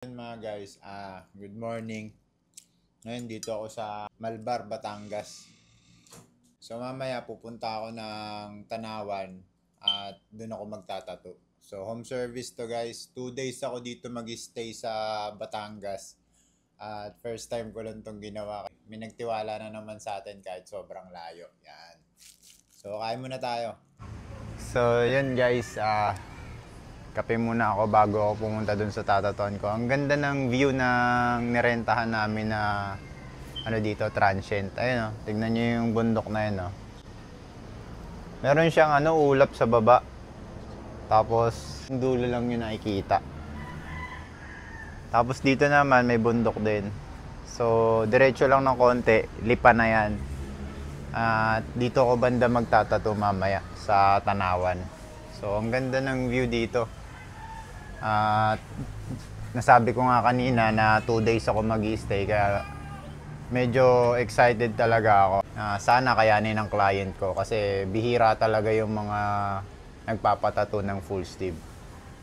Mga guys, good morning. Ngayon dito ako sa Malbar, Batangas. So mamaya pupunta ako ng Tanawan at doon ako magtatato. So home service to guys. 2 days ako dito mag-stay sa Batangas. At first time ko lang itong ginawa. May nagtiwala na naman sa atin kahit sobrang layo. Yan. So kain muna tayo. So yun guys, kape muna ako bago ako pumunta dun sa tatatuan ko. Ang ganda ng view ng nirentahan namin na dito, transient. Ayun tignan nyo yung bundok na yun Meron siyang ulap sa baba. Tapos yung dulo lang yung nakikita. Tapos dito naman may bundok din. So diretso lang ng konti, lipa na yan. At dito ako banda magtatato mamaya sa Tanawan. So ang ganda ng view dito. At nasabi ko nga kanina na 2 days ako mag-i-stay kaya medyo excited talaga ako. Sana kayanin ng client ko kasi bihira talaga yung mga nagpapatato ng full sleeve.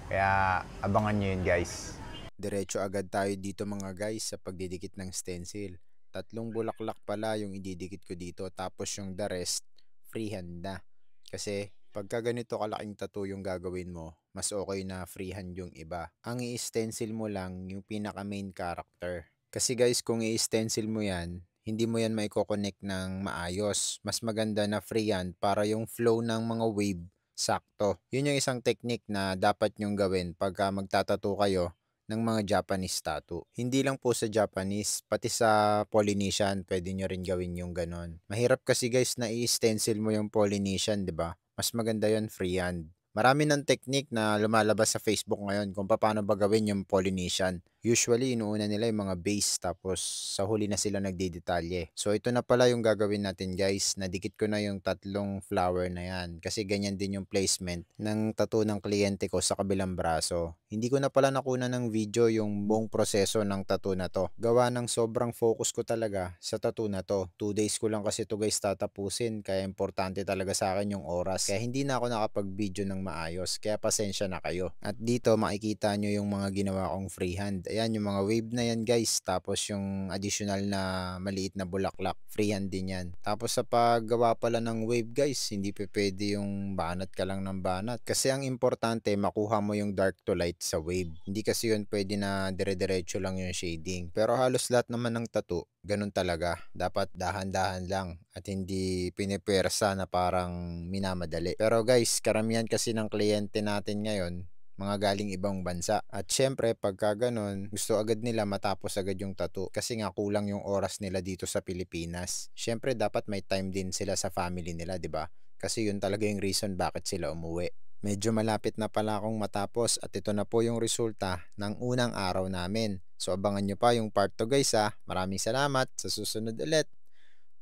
Kaya abangan nyo yun guys. Diretso agad tayo dito mga guys sa pagdidikit ng stencil. 3 bulaklak pala yung ididikit ko dito tapos yung the rest freehand na. Kasi pagka ganito kalaking tattoo yung gagawin mo, mas okay na freehand yung iba. Ang i-stencil mo lang yung pinaka main character. Kasi guys kung i-stencil mo yan, hindi mo yan maiko-connect ng maayos. Mas maganda na freehand para yung flow ng mga wave sakto. Yun yung isang technique na dapat nyong gawin pagka magtatato kayo ng mga Japanese tattoo. Hindi lang po sa Japanese, pati sa Polynesian, pwede nyo rin gawin yung ganon. Mahirap kasi guys na i-stencil mo yung Polynesian, di ba? Mas maganda yon freehand. Marami ng technique na lumalabas sa Facebook ngayon kung paano ba gawin yung Polynesian. Usually, inuuna nila yung mga base tapos sa huli na sila nagdidetalye. So, ito na pala yung gagawin natin guys. Nadikit ko na yung 3 flower na yan. Kasi ganyan din yung placement ng tattoo ng kliyente ko sa kabilang braso. Hindi ko na pala nakuna ng video yung buong proseso ng tattoo na to. Gawa ng sobrang focus ko talaga sa tattoo na to. 2 days ko lang kasi to guys tatapusin. Kaya importante talaga sa akin yung oras. Kaya hindi na ako nakapag-video ng maayos. Kaya pasensya na kayo. At dito makikita nyo yung mga ginawa kong freehand. Ayan yung mga wave na yan guys. Tapos yung additional na maliit na bulaklak. Freehand din yan. Tapos sa paggawa pala ng wave guys, hindi pa pwede yung banat ka lang ng banat. Kasi ang importante makuha mo yung dark to light sa wave. Hindi kasi yun pwede na dire-diretso lang yung shading. Pero halos lahat naman ng tattoo, ganun talaga. Dapat dahan-dahan lang at hindi pinipwersa na parang minamadali. Pero guys, karamihan kasi ng kliyente natin ngayon, mga galing ibang bansa. At syempre, pagka ganun, gusto agad nila matapos agad yung tattoo kasi nga kulang yung oras nila dito sa Pilipinas. Syempre, dapat may time din sila sa family nila, 'di ba? Kasi yun talaga yung reason bakit sila umuwi. Medyo malapit na pala akong matapos at ito na po yung resulta ng unang araw namin. So abangan nyo pa yung part 2 guys ha. Maraming salamat. Sa susunod ulit.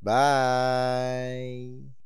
Bye!